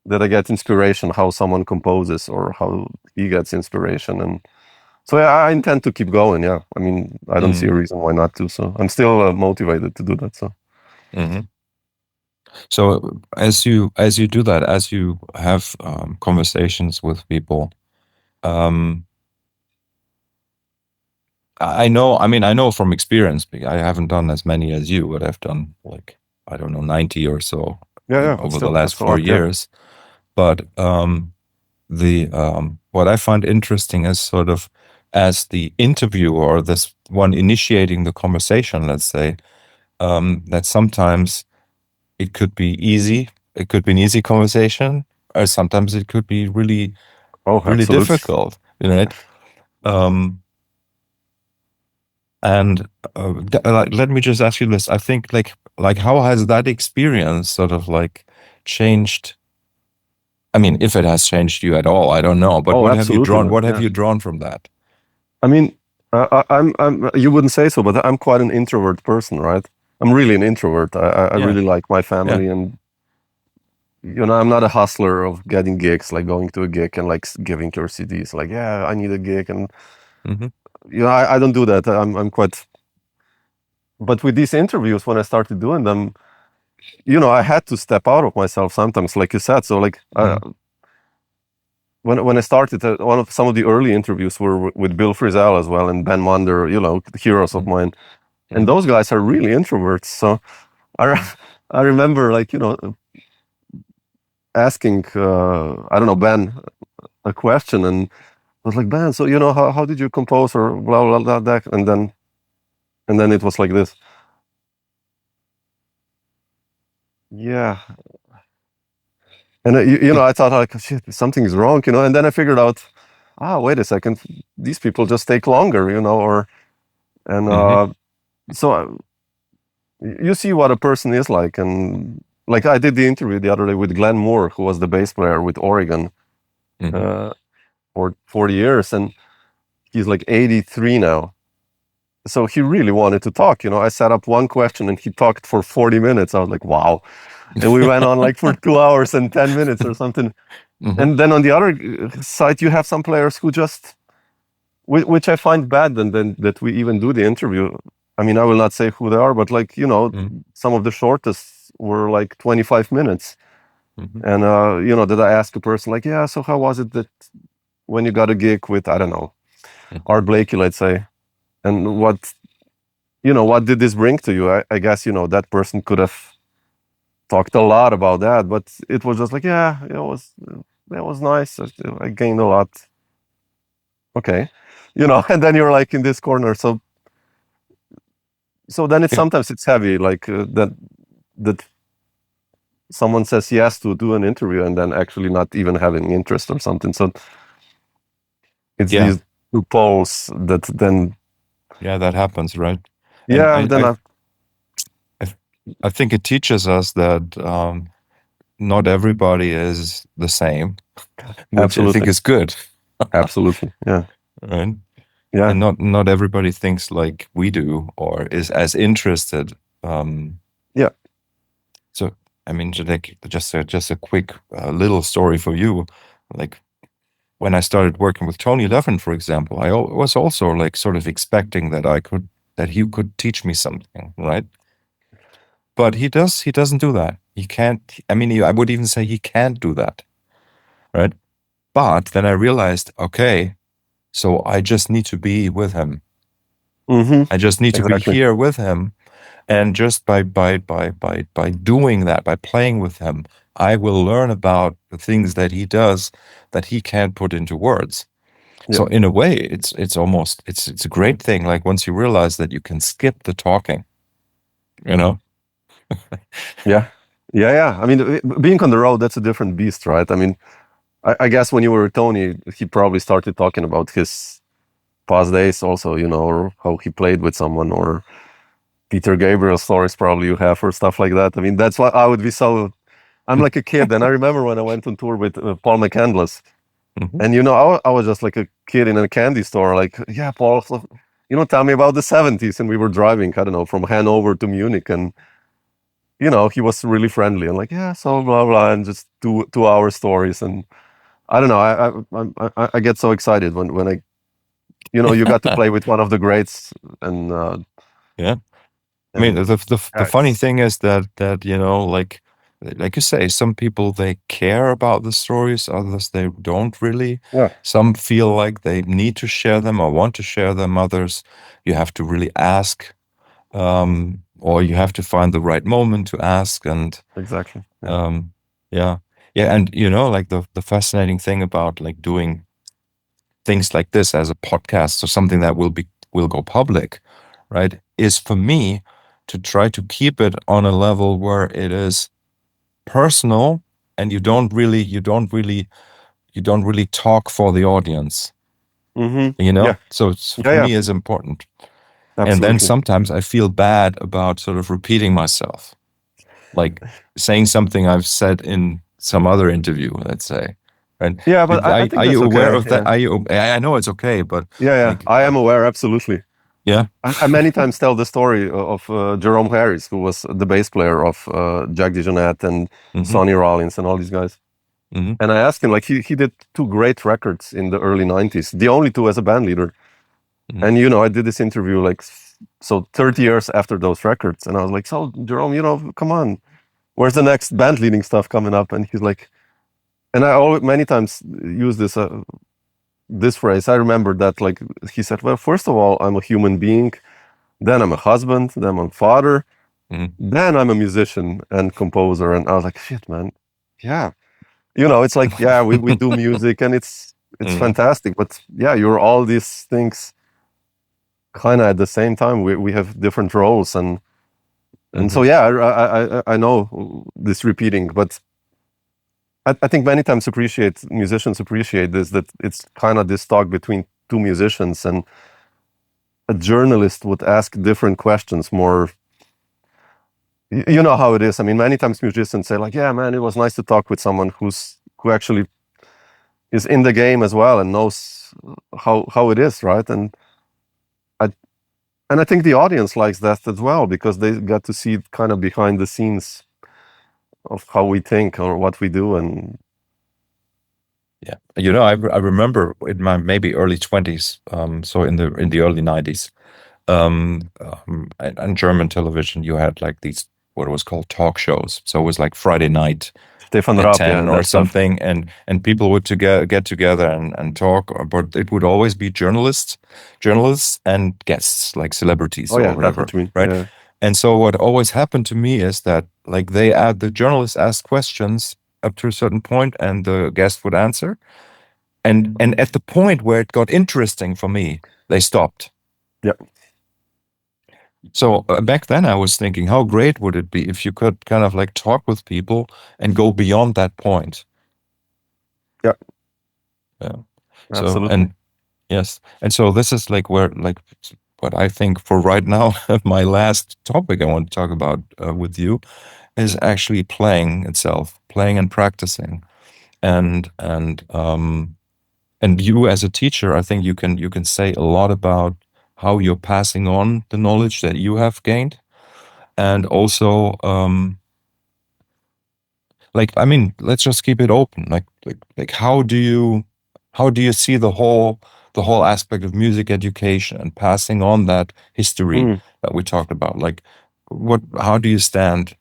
that I get inspiration how someone composes or how he gets inspiration. And so yeah, I intend to keep going. Yeah, I mean, I don't see a Mhm, reason why not to. So I'm still motivated to do that. So mhm. So as you do that, as you have conversations with people, um, I know. I mean, I know from experience. Because I haven't done as many as you, but I've done like I don't know 90 or so yeah, yeah, but over the still, last that's a four lot. Yeah, years. But the what I find interesting is sort of as the interviewer or this one initiating the conversation. Let's say that sometimes it could be easy. It could be an easy conversation, or sometimes it could be really, oh, really absolutely. difficult. Right? Um, and like, let me just ask you this. I think like how has that experience sort of like changed? I mean, if it has changed you at all, I don't know. But Oh, what have you absolutely, drawn? man. What have Yeah, you drawn from that? I mean, I'm. You wouldn't say so, but I'm quite an introvert person, right? I'm really an introvert. I Yeah, really like my yeah. family, and I'm not a hustler of getting gigs, like going to a gig and like giving your CDs, like, yeah, I need a gig, and Hmm. I don't do that. I'm quite. But with these interviews, when I started doing them, I had to step out of myself sometimes, like you said. So like, Hmm. when I started, some of the early interviews were with Bill Frisell as well and Ben Wonder, heroes of mine, and Hmm. those guys are really introverts. So I, I remember like asking I don't know, Ben, a question, and I was like, Ben, so how did you compose or blah blah blah, that, and then it was like this. yeah. And I thought like, shit, something is wrong, and then I figured out, wait a second, these people just take longer, or and Hmm. so you see what a person is like, and like I did the interview the other day with Glenn Moore, who was the bass player with Oregon Hmm. uh, for 40 years, and he's like 83 now. So he really wanted to talk. I set up one question and he talked for 40 minutes. I was like, wow. And we went on like for 2 hours and 10 minutes or something. Hmm. And then on the other side, you have some players who just, which I find bad, and then that we even do the interview. I mean, I will not say who they are, but like, some of the shortest were like 25 minutes. Hmm. And, that I ask a person like, yeah, so how was it that when you got a gig with, I don't know, Art Blakey, let's say, and what did this bring to you? I guess, that person could have talked a lot about that, but it was just like, yeah, it was nice. I gained a lot. Okay. And then you're like in this corner. So then Yeah, sometimes it's heavy, like that someone says yes to do an interview and then actually not even having interest or something. So it's yeah, these two poles that then, yeah, that happens, right? And yeah, then I, I think it teaches us that not everybody is the same, which I think absolutely, is good, absolutely, yeah, right? And yeah, not everybody thinks like we do or is as interested. Um, yeah, so I mean, like just a quick little story for you. Like when I started working with Tony Levin, for example, was also like sort of expecting that he could teach me something, right? But he doesn't do that. He can't. I mean, I would even say he can't do that, right? But then I realized, okay, so I just need to be with him. mm-hmm, I just need to be exactly, here with him. And just by doing that, by playing with him, I will learn about the things that he does that he can't put into words. yeah, So in a way, it's almost it's a great thing. Like once you realize that you can skip the talking, you know. yeah, yeah, yeah. I mean, being on the road, that's a different beast, right? I mean, I guess when you were with Tony, he probably started talking about his past days also, or how he played with someone, or Peter Gabriel stories probably you have, or stuff like that. I mean, that's why I would be so. I'm like a kid, and I remember when I went on tour with Paul McCandless, Mhm. and I was just like a kid in a candy store, like, yeah, Paul, so, tell me about the '70s, and we were driving, I don't know, from Hanover to Munich, and he was really friendly, and like, yeah, so blah blah, and just 2 hour stories, and I don't know, I get so excited when I, you got to play with one of the greats, and Yeah. I mean, and the yeah, funny it's thing is that like you say, some people they care about the stories, others they don't really. yeah, Some feel like they need to share them or want to share them. Others, you have to really ask, or you have to find the right moment to ask. And exactly, yeah, um, yeah, yeah, and like the fascinating thing about like doing things like this as a podcast or something that will go public, right, is for me to try to keep it on a level where it is personal and you don't really talk for the audience, mm-hmm, yeah, so it's yeah, for yeah, me is important. And then absolutely, sometimes I feel bad about sort of repeating myself, like saying something I've said in some other interview, let's say. And yeah, but I think are that's you aware okay, of that? yeah, I know it's okay, but yeah, yeah, like, I am aware, absolutely. yeah. I many times tell the story of Jerome Harris, who was the bass player of Jack DeJohnette and Hmm. Sonny Rollins and all these guys. Hmm. And I asked him, like, he did two great records in the early '90s, the only two as a band leader. Hmm. And I did this interview like so 30 years after those records, and I was like, so Jerome, come on, where's the next band leading stuff coming up? And he's like, and I always many times use this phrase. I remember that, like, he said, well, first of all, I'm a human being, then I'm a husband, then I'm a father, Hmm. then I'm a musician and composer. And I was like, shit, man, yeah, it's like, yeah, we do music and it's Hmm. fantastic, but yeah, you're all these things kind of at the same time. We have different roles, and And so yeah, I know this repeating, but I think many times musicians appreciate this, that it's kind of this talk between two musicians, and a journalist would ask different questions more. You know how it is. I mean, many times musicians say like, yeah, man, it was nice to talk with someone who actually is in the game as well and knows how it is, right? I and I think the audience likes that as well, because they got to see kind of behind the scenes of how we think or what we do. And yeah, you know, I remember in my maybe early 20s, so in the early 90s, on German television, you had like these what was called talk shows. So it was like Friday night Stefan at Raab, yeah, 10 and or that stuff. something, and people would get together and talk, but it would always be journalists and guests like celebrities Oh or yeah, that's whatever, what you mean. right? Yeah. And so what always happened to me is that like the journalists asked questions up to a certain point and the guest would answer, and at the point where it got interesting for me, they stopped. Yeah. So back then I was thinking, how great would it be if you could kind of like talk with people and go beyond that point? Yeah. Yeah. So, Absolutely. and yes, and so this is like where like what I think for right now, my last topic I want to talk about with you is actually playing itself, playing and practicing, and and you as a teacher, I think you can say a lot about how you're passing on the knowledge that you have gained, and also like I mean, let's just keep it open. Like how do you see the whole aspect of music education and passing on that history Mm. that we talked about? Like what how do you stand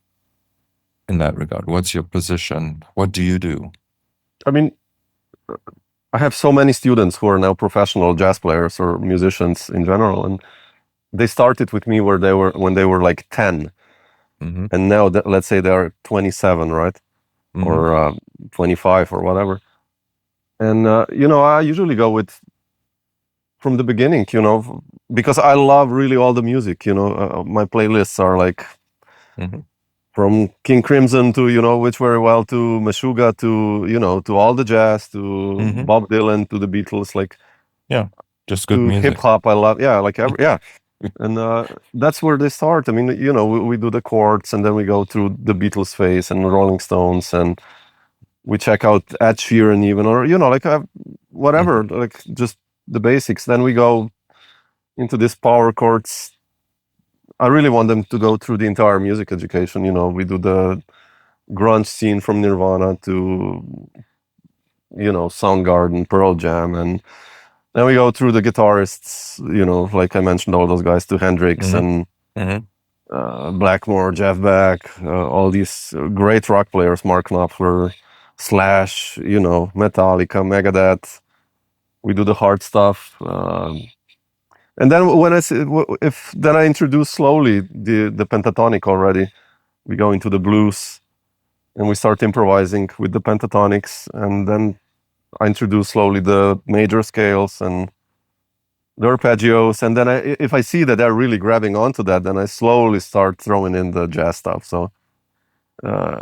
in that regard? What's your position? What do you do? I mean, I have so many students who are now professional jazz players or musicians in general, and they started with me where they were when they were like 10, Mm-hmm. and now let's say they are 27, right? Mm-hmm. Or 25 or whatever. And you know, I usually go with from the beginning, you know, because I love really all the music. You know, my playlists are like Mm-hmm. from King Crimson to, you know, Which Very Well, to Meshuggah, to, you know, to all the jazz, to Mm-hmm. Bob Dylan, to the Beatles, like Yeah. Just good to hip music. hop. I love, yeah, like yeah. And that's where they start. I mean, you know, we do the chords, and then we go through the Beatles phase and the Rolling Stones, and we check out Ed Sheeran even, or, you know, like whatever, Mm-hmm. like just the basics. Then we go into this power chords. I really want them to go through the entire music education. You know, we do the grunge scene from Nirvana to, you know, Soundgarden, Pearl Jam, and then we go through the guitarists. You know, like I mentioned, all those guys, to Hendrix Mm-hmm. and Mm-hmm. Blackmore, Jeff Beck, all these great rock players, Mark Knopfler, Slash, you know, Metallica, Megadeth. We do the hard stuff. And then when I say, if then I introduce slowly the pentatonic already, we go into the blues and we start improvising with the pentatonics, and then I introduce slowly the major scales and the arpeggios, and then if I see that they're really grabbing onto that, then I slowly start throwing in the jazz stuff. So, uh,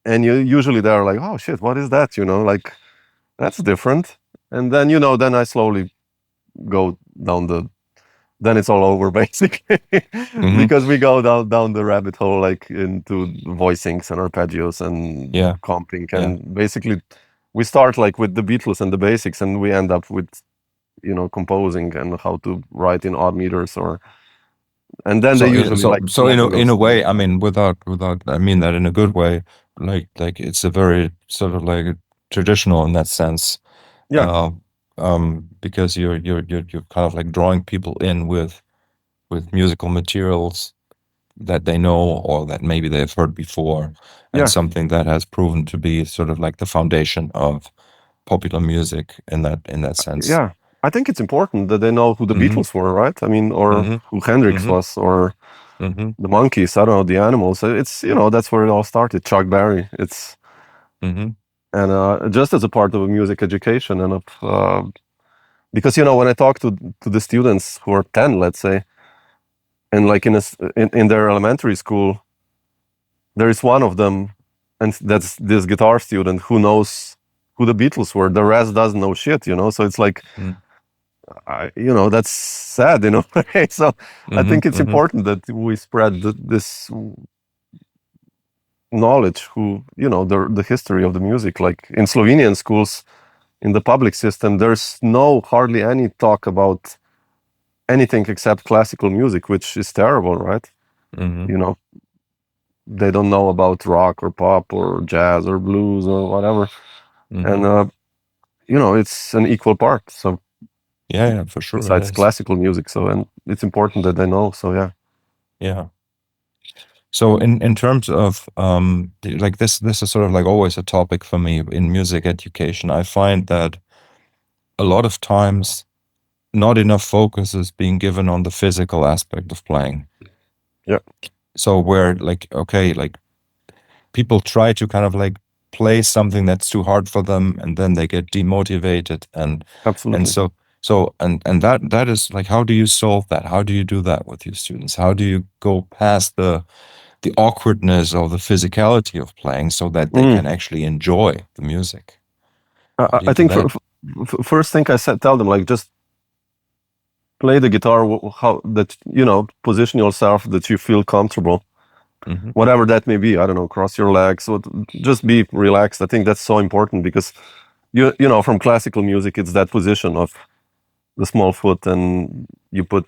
and usually they're like, "Oh shit, what is that?" You know, like that's different. And then, you know, then I slowly go down the. Then it's all over basically, Mm-hmm. because we go down the rabbit hole, like into voicings and arpeggios and Yeah. comping, Yeah. and basically we start like with the Beatles and the basics, and we end up with, you know, composing and how to write in odd meters, or and then they usually like So letting in a us. way, I mean, without I mean that in a good way, like it's a very sort of like traditional in that sense, Yeah, uh, because you're kind of like drawing people in with musical materials that they know or that maybe they've heard before, and yeah, something that has proven to be sort of like the foundation of popular music in that sense. yeah. I think it's important that they know who the Mm-hmm. Beatles were, right? I mean, or Mm-hmm. who Hendrix Mm-hmm. was, or Mm-hmm. the Monkees. I don't know, the Animals. It's, you know, that's where it all started. Chuck Berry. It's Mm-hmm. and just as a part of a music education, and of because, you know, when I talk to the students who are 10, let's say, and like in their elementary school, there is one of them, and that's this guitar student who knows who the Beatles were. The rest doesn't know shit, you know. So it's like, Mm. that's sad, you know. So I Mm-hmm. think it's Mm-hmm. important that we spread this knowledge, who, the history of the music. Like in Slovenian schools, in the public system, there's hardly any talk about anything except classical music, which is terrible, right? Mm-hmm. You know, they don't know about rock or pop or jazz or blues or whatever. Mm-hmm. And it's an equal part. So Yeah, yeah, for sure it besides is. classical music, so, and it's important that they know. So yeah. Yeah. So in terms of like this is sort of like always a topic for me in music education. I find that a lot of times not enough focus is being given on the physical aspect of playing. Yeah. So where like okay, like people try to kind of like play something that's too hard for them, and then they get demotivated, and Absolutely. and that is like, how do you solve that? How do you do that with your students? How do you go past the awkwardness or the physicality of playing so that they Mm. can actually enjoy the music? I, How do you I do think that? first thing I said, tell them, like, just play the guitar, how that, position yourself that you feel comfortable, Hmm. whatever that may be. I don't know, cross your legs, just be relaxed. I think that's so important, because from classical music, it's that position of the small foot, and you put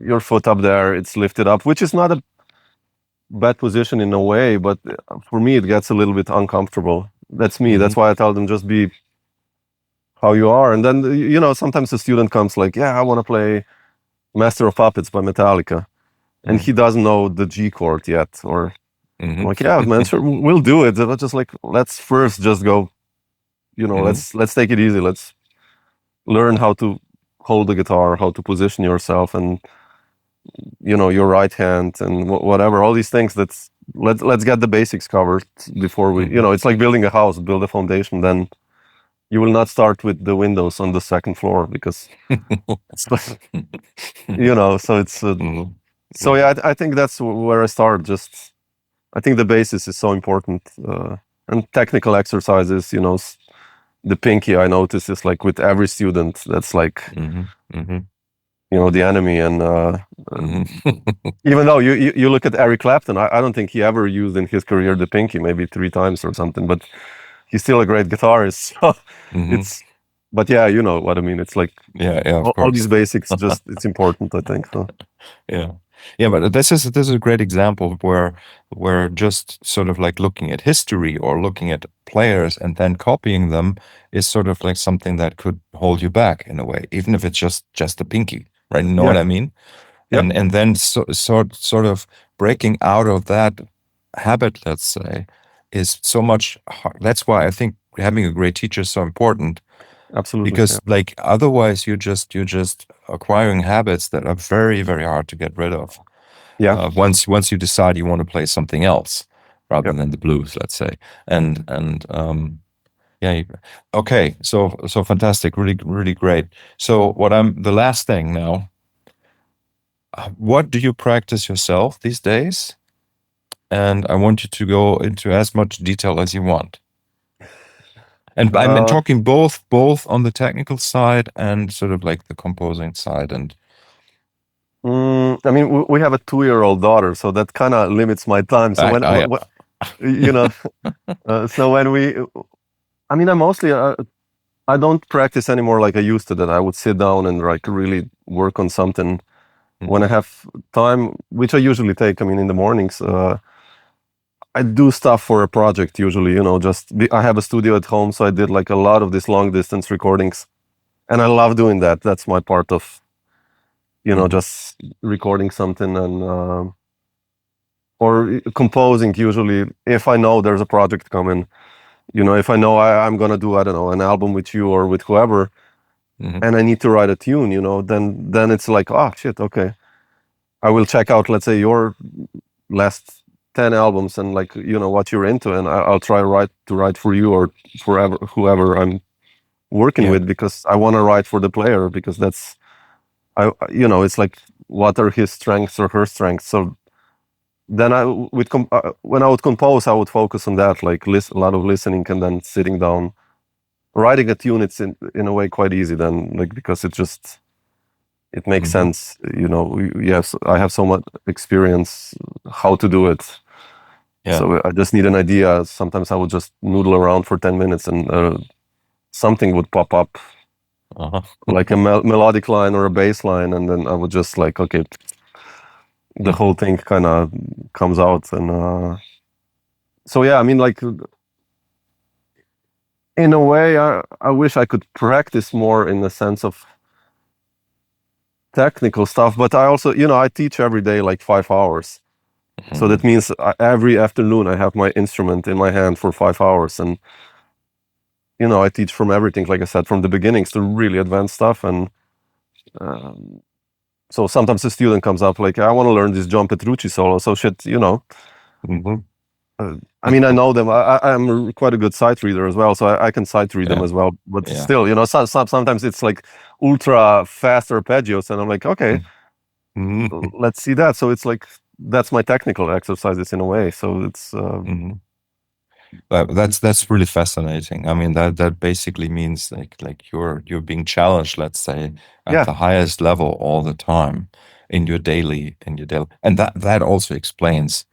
your foot up there, it's lifted up, which is not a bad position in a way, but for me, it gets a little bit uncomfortable. That's me. Hmm. That's why I tell them, just be how you are. And then, sometimes the student comes like, yeah, I want to play Master of Puppets by Metallica, and Hmm. he doesn't know the G chord yet. Or I'm Hmm. like, yeah, man, sure, we'll do it. But just like, let's first just go, Hmm. let's take it easy. Let's learn how to hold the guitar, how to position yourself, and your right hand, and whatever, all these things. Let's get the basics covered before we, Hmm. it's like building a house. Build a foundation, then you will not start with the windows on the second floor, because it's like, so it's Hmm. so yeah, I think that's where I start. Just, I think the basis is so important, and technical exercises. The pinky, I notice, is like with every student, that's like, Hmm. Hmm. the enemy. And Hmm. even though you look at Eric Clapton, I don't think he ever used in his career the pinky, maybe 3 times or something, but he's still a great guitarist. So Hmm. it's, but yeah, you know what I mean. It's like Yeah, yeah, of all these course. basics, just, it's important, I think. So Yeah. Yeah, but this is a great example where just sort of like looking at history or looking at players and then copying them is sort of like something that could hold you back in a way, even if it's just a pinky, right? You know what yeah, I mean? yeah, And then sort of breaking out of that habit, let's say, is so much hard. That's why I think having a great teacher is so important, absolutely, yeah, because like otherwise you're just acquiring habits that are very, very hard to get rid of, yeah, once you decide you want to play something else rather yeah. than the blues, let's say. And yeah, okay, so fantastic, really, really great. So what I'm the last thing now, what do you practice yourself these days? And I want you to go into as much detail as you want. And I'm Uh, talking both on the technical side and sort of like the composing side. And I mean, we have a 2-year-old daughter, so that kind of limits my time. So I, when, I you know, so when I mean, I don't practice anymore like I used to. That I would sit down and like really work on something when I have time, which I usually take. I mean, in the mornings, I do stuff for a project usually. I have a studio at home, so I did like a lot of these long distance recordings, and I love doing that. That's my part of, Mhm. just recording something, and or composing. Usually, if I know there's a project coming, if I know I'm gonna do, I don't know, an album with you or with whoever, Mhm. and I need to write a tune, then it's like, oh shit, okay, I will check out, let's say, your last 10 albums, and like, what you're into, and I'll try to write for you, or forever whoever I'm working Yeah. with, because I want to write for the player, because that's, it's like, what are his strengths or her strengths. So then when I would compose, I would focus on that, like a lot of listening and then sitting down. Writing a tune, it's in a way quite easy then, like, because it makes Mhm. sense. You know, I have so much experience how to do it. Yeah. So I just need an idea. Sometimes I would just noodle around for 10 minutes and something would pop up, Uh-huh. like a melodic line or a bass line, and then I would just like, okay, the whole thing kind of comes out. And so yeah, I mean, like, in a way, I wish I could practice more in the sense of technical stuff, but I also, I teach every day like 5 hours. So that means every afternoon I have my instrument in my hand for 5 hours, and I teach from everything, like I said, from the beginnings to really advanced stuff. And so sometimes a student comes up like, I want to learn this John Petrucci solo. So shit, Mhm. I mean, I know them. I'm quite a good sight reader as well, so I can sight read them Yeah. as well. But Yeah. still, sometimes it's like ultra fast arpeggios, and I'm like, okay, Mhm. let's see that. So it's like that's my technical exercises in a way. So it's Mhm. That's really fascinating. I mean, that basically means like you're being challenged, let's say, at yeah. the highest level all the time in your daily, and that also explains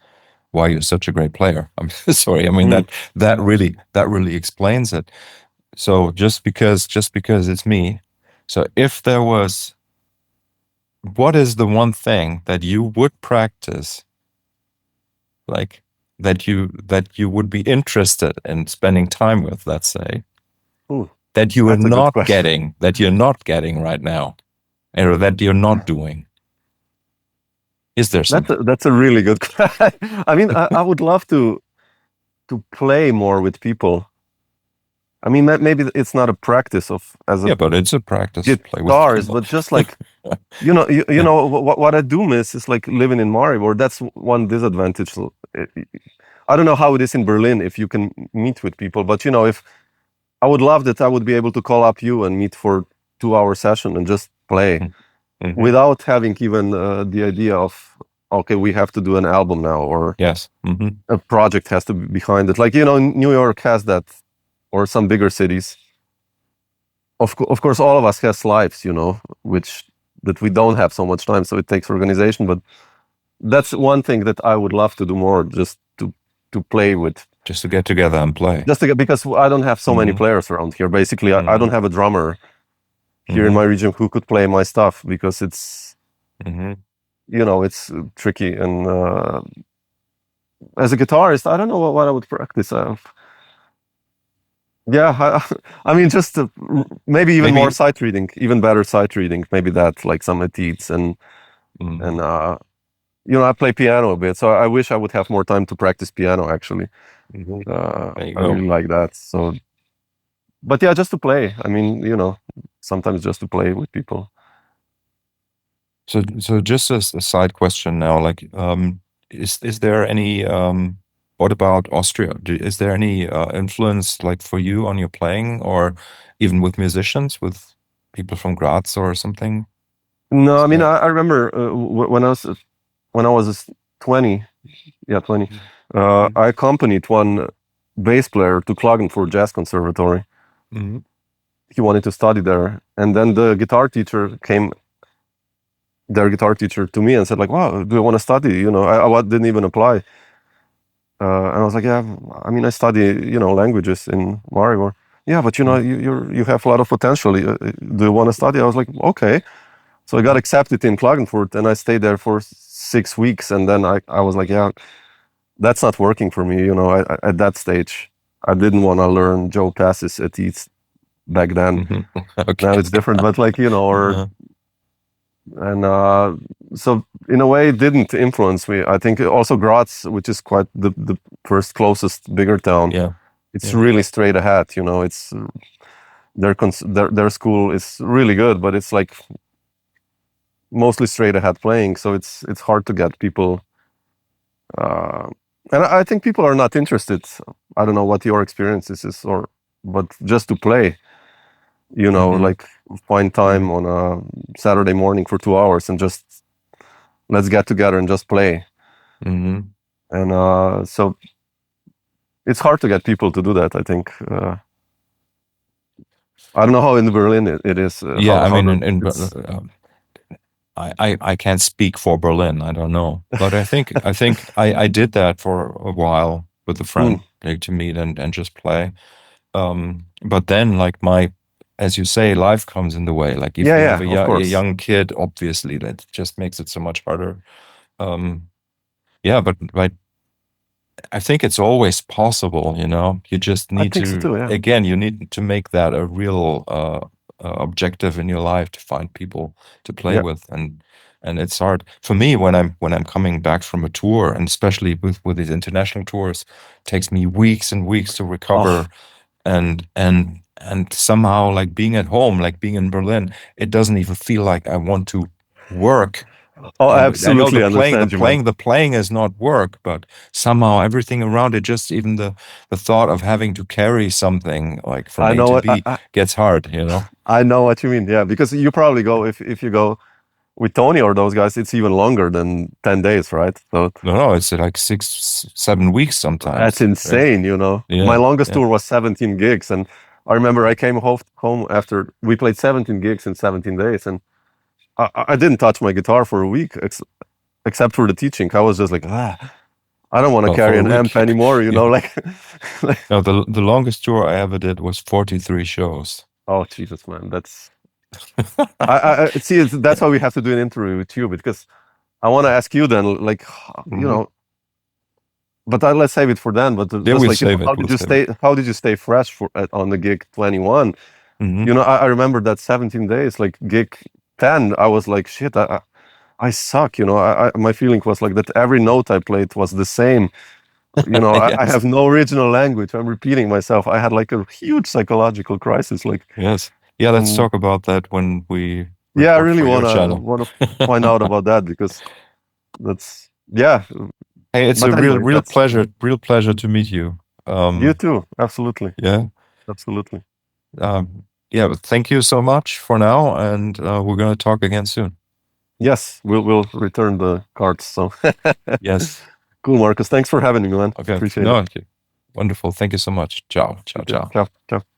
why you're such a great player. I'm sorry. I mean Mm. that really explains it. So just because it's me, so if there was, what is the one thing that you would practice, like that you would be interested in spending time with, let's say, Ooh, that you are that's a good not question. getting, right now, or that you're not doing? Is there something? That's a really good question. I mean, I would love to play more with people. I mean, maybe it's not a practice of as a Yeah, but it's a practice to play with guitarist, people. but just like you know what I do miss is like living in Maribor. That's one disadvantage. I don't know how it is in Berlin if you can meet with people, but if I would love that, I would be able to call up you and meet for 2 hour session and just play Mhm. without having even the idea of, okay, we have to do an album now, or Yes. Hmm. a project has to be behind it. Like, New York has that, or some bigger cities. Of course, all of us has lives, which that we don't have so much time, so it takes organization. But that's one thing that I would love to do more, just to play with, Just to get together and play. just to get, because I don't have so many Hmm. players around here. Basically, I don't have a drummer here in Hmm. my region who could play my stuff, because it's Hmm. it's tricky. And as a guitarist, I don't know what I would practice. Yeah, I mean, just maybe even more Maybe. sight reading, even better sight reading. Maybe that, like some etudes and Mhm. and I play piano a bit, so I wish I would have more time to practice piano. Actually, Mhm. There you I go. really like that. So, but yeah, just to play. I mean, sometimes just to play with people. So just as a side question now, like, is there any, what about Austria? Is there any influence, like, for you on your playing, or even with musicians, with people from Graz or something? No, Is I mean, there? I remember when I was 20. Yeah, 20. Mhm. I accompanied one bass player to Klagenfurt Jazz Conservatory. Mhm. He wanted to study there, and then their guitar teacher to me and said like, "Wow, do you want to study?" I didn't even apply, and I was like, "Yeah, I mean, I study languages in Maribor." Yeah, but Mhm. you have a lot of potential. Do you want to study? I was like, okay. So I got Mhm. accepted in Klagenfurt, and I stayed there for 6 weeks, and then I was like, yeah, that's not working for me. At that stage, I didn't want to learn Joe Pass's etudes back then. Mhm. Now Okay. it's different, but like, or Uh, and so in a way it didn't influence me. I think also Graz, which is quite the first closest bigger town, yeah. it's Yeah. really straight ahead. It's their school is really good, but it's like mostly straight ahead playing, so it's hard to get people. uh, and I think people are not interested. I don't know what your experiences is, but just to play, Hmm. like find Hmm. time on a Saturday morning for 2 hours and just let's get together and just play. Hmm. And so it's hard to get people to do that, I think. I don't know how in Berlin it is. Yeah, I How mean, it's. I can't speak for Berlin. I don't know, but I did that for a while with a Mm, friend, like to meet and just play. But then, like as you say, life comes in the way. Like if yeah, you have yeah, of a course. young kid, obviously that just makes it so much harder. Um, yeah, but I think it's always possible, you know. You just I need think so to, too. Yeah, again, you need to make that a real objective in your life to find people to play yeah. with, and it's hard for me when I'm coming back from a tour, and especially with these international tours, it takes me weeks and weeks to recover, Oh, and somehow like being at home, like being in Berlin, it doesn't even feel like I want to work. oh, I And I know absolutely understand you, man. the playing is not work, but somehow everything around it, just even the thought of having to carry something like from I A know to what B gets hard, you know? I know what you mean. Yeah, because you probably go if you go with Tony or those guys, it's even longer than 10 days, right? So No, no, it's like 7 weeks that's sometimes. Yeah, insane. You know, my yeah, longest yeah. tour was 17 gigs, and I remember I came home after we played 17 gigs in 17 days, and I didn't touch my guitar for a week except for the teaching. I was just like, I don't want to Well, carry for a an amp week. anymore. You know, Yeah. like, like No, the longest tour I ever did was 43 shows. oh Jesus, man, that's I see. That's why we have to do an interview with you because I want to ask you then, like, you Hmm. know, but let's save it for then. But Yeah, just we'll like, save it. how We'll did you save it. stay? How did you stay fresh on the gig 21? You Hmm. know, I remember that 17 days, like gig 10. I was like, shit, I suck. You know, my feeling was like that every note I played was the same. You know, I Yes, have no original language. I'm repeating myself. I had like a huge psychological crisis. Like, yes. Yeah, let's and talk about that when we yeah, I record really for your wanna channel. wanna find out about that because that's yeah. Hey, it's a But anyway, real that's real pleasure to meet you. you too. Absolutely, Yeah, absolutely. yeah. But thank you so much for now, and we're gonna talk again soon. Yes, we'll return the cards. So Yes. cool, Marcus. Thanks for having me, man. Okay. Appreciate No. it. Okay. Wonderful. Thank you so much. Ciao. Ciao. Okay, Ciao. ciao, ciao.